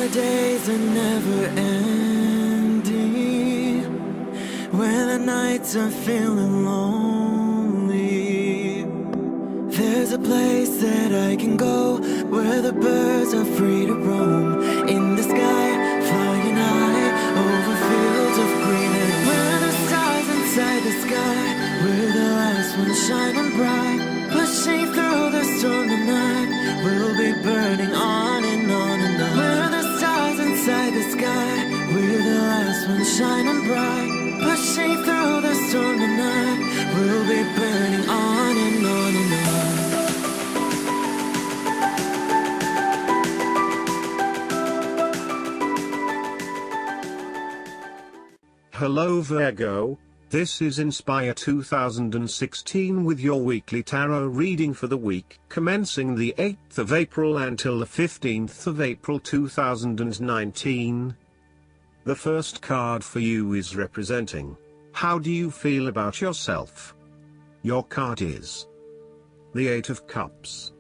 the days are never ending, when the nights are feeling lonely, there's a place that I can go, where the birds are free to roam, in the sky, flying high, over fields of green, and where the stars inside the sky, we're the last ones shining bright, pushing through the storm tonight, we'll be burning on and on and on. We're the stars inside the sky, we're the last ones shining bright, pushing through the storm tonight, we'll be burning on and on and on. Hello Virgo, this is Inspire 2016 with your weekly tarot reading for the week commencing the 8th of April until the 15th of April 2019. The first card for you is representing, how do you feel about yourself? Your card is the Eight of Cups.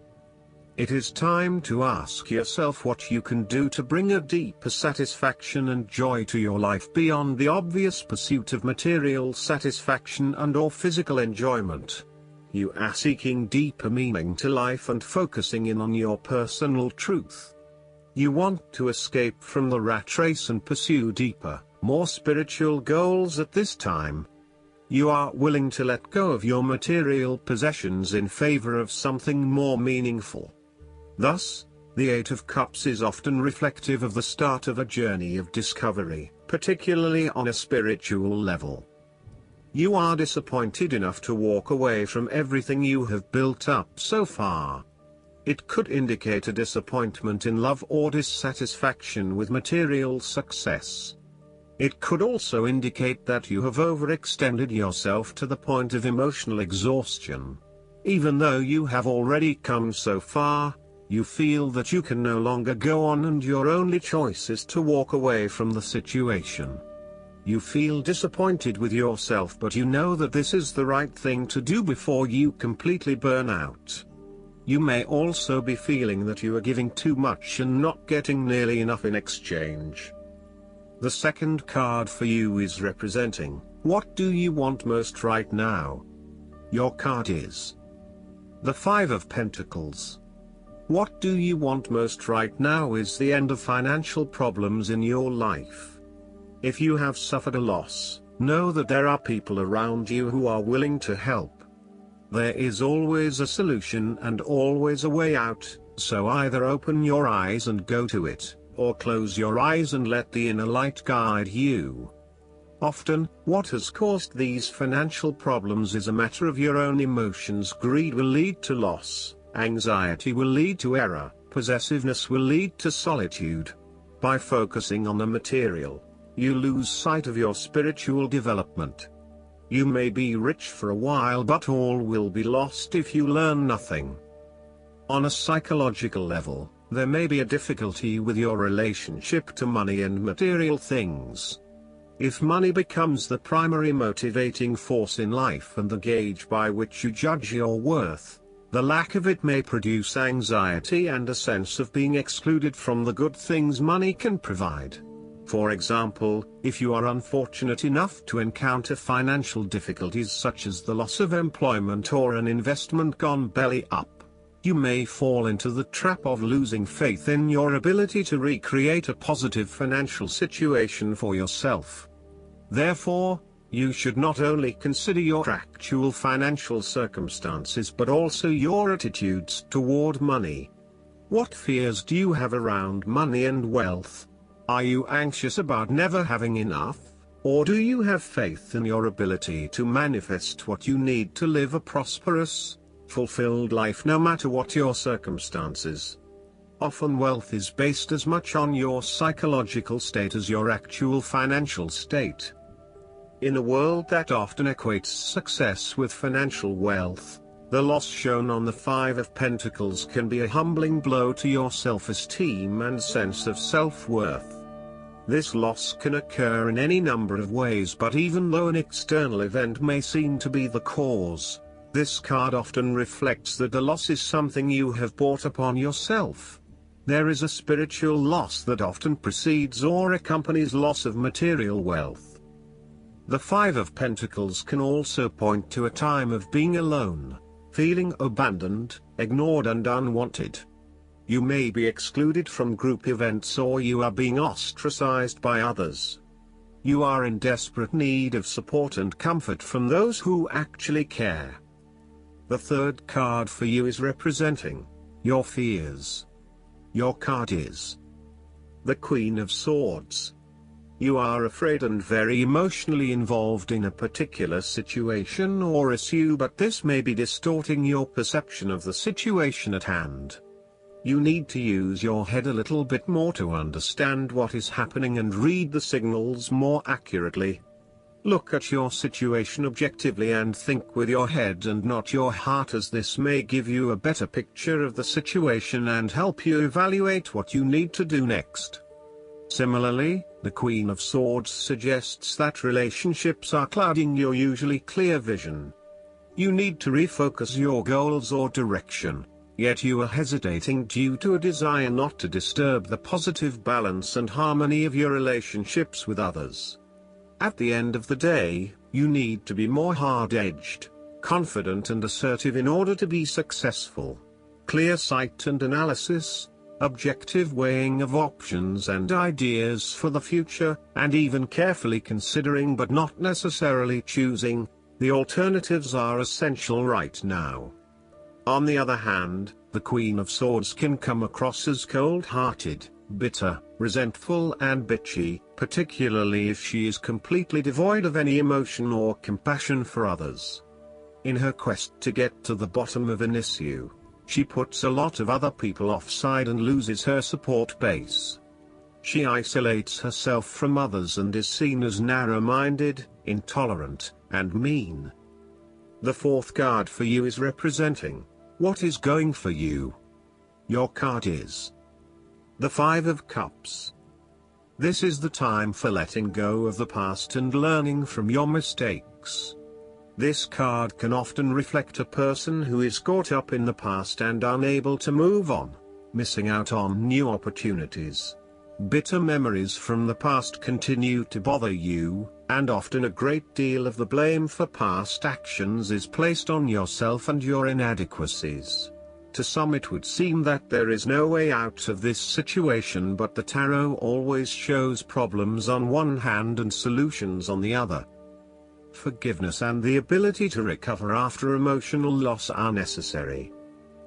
It is time to ask yourself what you can do to bring a deeper satisfaction and joy to your life beyond the obvious pursuit of material satisfaction and/or physical enjoyment. You are seeking deeper meaning to life and focusing in on your personal truth. You want to escape from the rat race and pursue deeper, more spiritual goals at this time. You are willing to let go of your material possessions in favor of something more meaningful. Thus, the Eight of Cups is often reflective of the start of a journey of discovery, particularly on a spiritual level. You are disappointed enough to walk away from everything you have built up so far. It could indicate a disappointment in love or dissatisfaction with material success. It could also indicate that you have overextended yourself to the point of emotional exhaustion. Even though you have already come so far, you feel that you can no longer go on and your only choice is to walk away from the situation. You feel disappointed with yourself, but you know that this is the right thing to do before you completely burn out. You may also be feeling that you are giving too much and not getting nearly enough in exchange. The second card for you is representing, what do you want most right now? Your card is the Five of Pentacles. What do you want most right now is the end of financial problems in your life. If you have suffered a loss, know that there are people around you who are willing to help. There is always a solution and always a way out, so either open your eyes and go to it, or close your eyes and let the inner light guide you. Often, what has caused these financial problems is a matter of your own emotions. Greed will lead to loss. Anxiety will lead to error, possessiveness will lead to solitude. By focusing on the material, you lose sight of your spiritual development. You may be rich for a while, but all will be lost if you learn nothing. On a psychological level, there may be a difficulty with your relationship to money and material things. If money becomes the primary motivating force in life and the gauge by which you judge your worth, the lack of it may produce anxiety and a sense of being excluded from the good things money can provide. For example, if you are unfortunate enough to encounter financial difficulties such as the loss of employment or an investment gone belly up, you may fall into the trap of losing faith in your ability to recreate a positive financial situation for yourself. Therefore, you should not only consider your actual financial circumstances but also your attitudes toward money. What fears do you have around money and wealth? Are you anxious about never having enough, or do you have faith in your ability to manifest what you need to live a prosperous, fulfilled life no matter what your circumstances? Often wealth is based as much on your psychological state as your actual financial state. In a world that often equates success with financial wealth, the loss shown on the Five of Pentacles can be a humbling blow to your self-esteem and sense of self-worth. This loss can occur in any number of ways, but even though an external event may seem to be the cause, this card often reflects that the loss is something you have brought upon yourself. There is a spiritual loss that often precedes or accompanies loss of material wealth. The Five of Pentacles can also point to a time of being alone, feeling abandoned, ignored and unwanted. You may be excluded from group events or you are being ostracized by others. You are in desperate need of support and comfort from those who actually care. The third card for you is representing your fears. Your card is the Queen of Swords. You are afraid and very emotionally involved in a particular situation or issue, but this may be distorting your perception of the situation at hand. You need to use your head a little bit more to understand what is happening and read the signals more accurately. Look at your situation objectively and think with your head and not your heart, as this may give you a better picture of the situation and help you evaluate what you need to do next. Similarly, the Queen of Swords suggests that relationships are clouding your usually clear vision. You need to refocus your goals or direction, yet you are hesitating due to a desire not to disturb the positive balance and harmony of your relationships with others. At the end of the day, you need to be more hard-edged, confident and assertive in order to be successful. Clear sight and analysis, objective weighing of options and ideas for the future, and even carefully considering but not necessarily choosing the alternatives are essential right now. On the other hand, the Queen of Swords can come across as cold-hearted, bitter, resentful and bitchy, particularly if she is completely devoid of any emotion or compassion for others. In her quest to get to the bottom of an issue, she puts a lot of other people offside and loses her support base. She isolates herself from others and is seen as narrow-minded, intolerant, and mean. The fourth card for you is representing what is going for you. Your card is the Five of Cups. This is the time for letting go of the past and learning from your mistakes. This card can often reflect a person who is caught up in the past and unable to move on, missing out on new opportunities. Bitter memories from the past continue to bother you, and often a great deal of the blame for past actions is placed on yourself and your inadequacies. To some it would seem that there is no way out of this situation, but the tarot always shows problems on one hand and solutions on the other. Forgiveness and the ability to recover after emotional loss are necessary.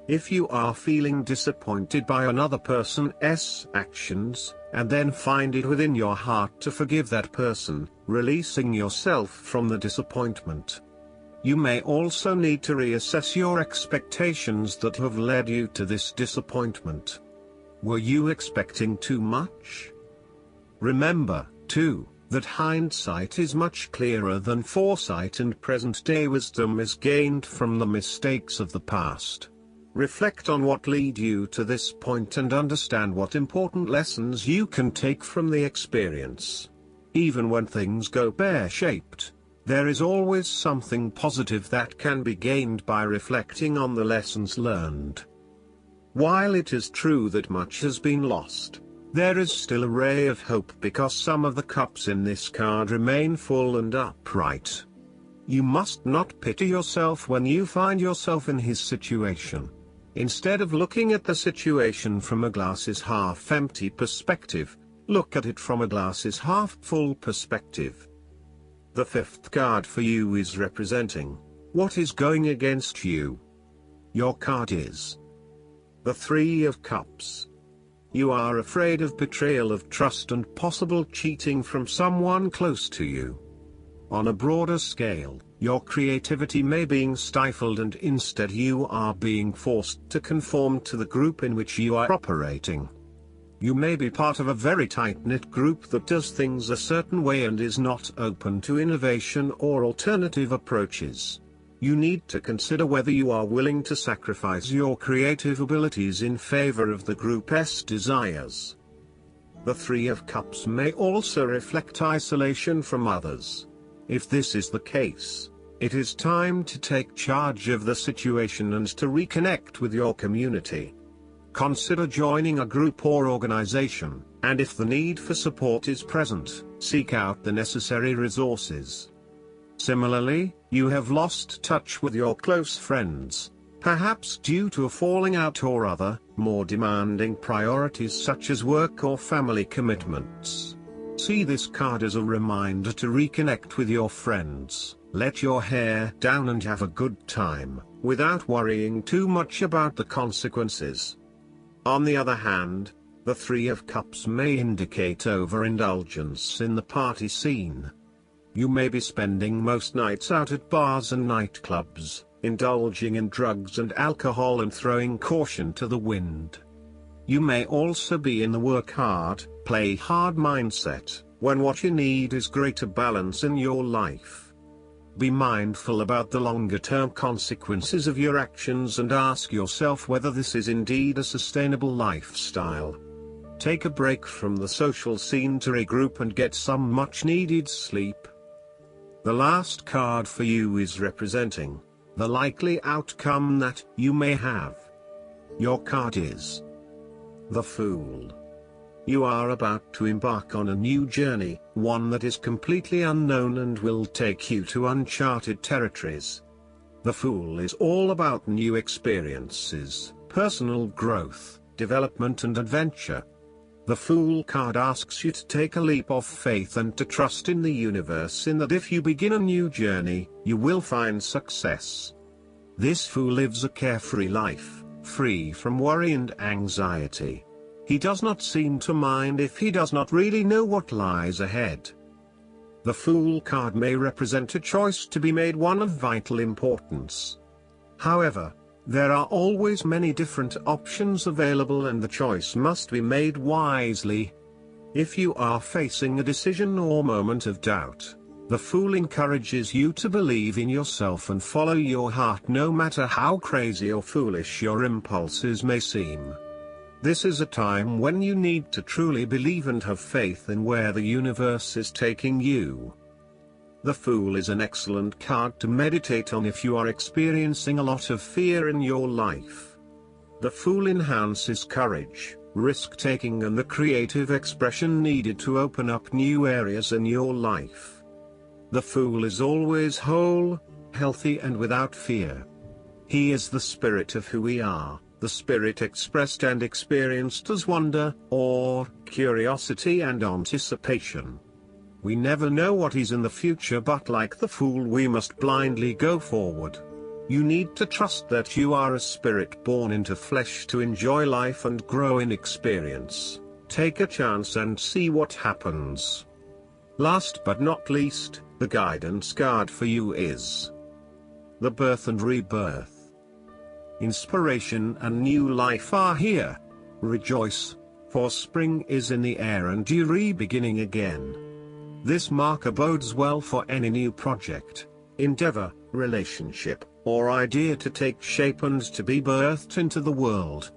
If you are feeling disappointed by another person's actions, and then find it within your heart to forgive that person, releasing yourself from the disappointment. You may also need to reassess your expectations that have led you to this disappointment. Were you expecting too much? Remember, too, that hindsight is much clearer than foresight, and present-day wisdom is gained from the mistakes of the past. Reflect on what led you to this point and understand what important lessons you can take from the experience. Even when things go pear-shaped, there is always something positive that can be gained by reflecting on the lessons learned. While it is true that much has been lost, there is still a ray of hope, because some of the cups in this card remain full and upright. You must not pity yourself when you find yourself in his situation. Instead of looking at the situation from a glasses half empty perspective, look at it from a glasses half full perspective. The fifth card for you is representing what is going against you. Your card is the Three of Cups. You are afraid of betrayal of trust and possible cheating from someone close to you. On a broader scale, your creativity may be stifled and instead you are being forced to conform to the group in which you are operating. You may be part of a very tight-knit group that does things a certain way and is not open to innovation or alternative approaches. You need to consider whether you are willing to sacrifice your creative abilities in favor of the group's desires. The Three of Cups may also reflect isolation from others. If this is the case, it is time to take charge of the situation and to reconnect with your community. Consider joining a group or organization, and if the need for support is present, seek out the necessary resources. Similarly, you have lost touch with your close friends, perhaps due to a falling out or other, more demanding priorities such as work or family commitments. See this card as a reminder to reconnect with your friends, let your hair down and have a good time, without worrying too much about the consequences. On the other hand, the Three of Cups may indicate overindulgence in the party scene. You may be spending most nights out at bars and nightclubs, indulging in drugs and alcohol and throwing caution to the wind. You may also be in the work hard, play hard mindset, when what you need is greater balance in your life. Be mindful about the longer-term consequences of your actions and ask yourself whether this is indeed a sustainable lifestyle. Take a break from the social scene to regroup and get some much-needed sleep. The last card for you is representing the likely outcome that you may have. Your card is the Fool. You are about to embark on a new journey, one that is completely unknown and will take you to uncharted territories. The Fool is all about new experiences, personal growth, development and adventure. The Fool card asks you to take a leap of faith and to trust in the universe in that if you begin a new journey, you will find success. This Fool lives a carefree life, free from worry and anxiety. He does not seem to mind if he does not really know what lies ahead. The Fool card may represent a choice to be made, one of vital importance. However, there are always many different options available and the choice must be made wisely. If you are facing a decision or moment of doubt, the Fool encourages you to believe in yourself and follow your heart no matter how crazy or foolish your impulses may seem. This is a time when you need to truly believe and have faith in where the universe is taking you. The Fool is an excellent card to meditate on if you are experiencing a lot of fear in your life. The Fool enhances courage, risk-taking and the creative expression needed to open up new areas in your life. The Fool is always whole, healthy and without fear. He is the spirit of who we are. The spirit expressed and experienced as wonder, awe, curiosity and anticipation. We never know what is in the future, but like the Fool we must blindly go forward. You need to trust that you are a spirit born into flesh to enjoy life and grow in experience. Take a chance and see what happens. Last but not least, the guidance card for you is the Birth and Rebirth. Inspiration and new life are here. Rejoice, for spring is in the air and you re-beginning again. This marker bodes well for any new project, endeavor, relationship, or idea to take shape and to be birthed into the world.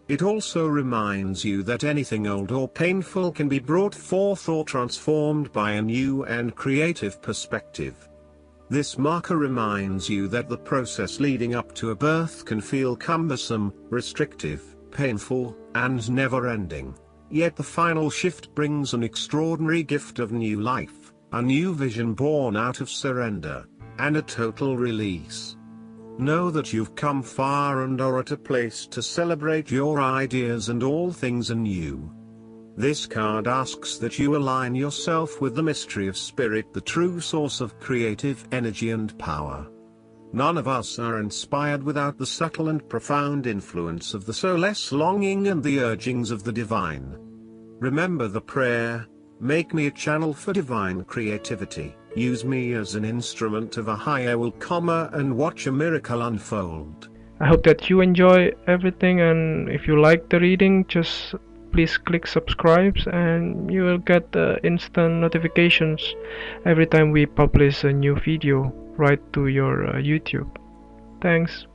It also reminds you that anything old or painful can be brought forth or transformed by a new and creative perspective. This marker reminds you that the process leading up to a birth can feel cumbersome, restrictive, painful, and never-ending. Yet the final shift brings an extraordinary gift of new life, a new vision born out of surrender, and a total release. Know that you've come far and are at a place to celebrate your ideas and all things anew. This card asks that you align yourself with the mystery of spirit, the true source of creative energy and power. None of us are inspired without the subtle and profound influence of the soulless longing and the urgings of the divine. Remember the prayer, make me a channel for divine creativity, use me as an instrument of a higher will, and watch a miracle unfold. I hope that you enjoy everything, and if you like the reading, just please click subscribe and you will get instant notifications every time we publish a new video right to your YouTube. Thanks.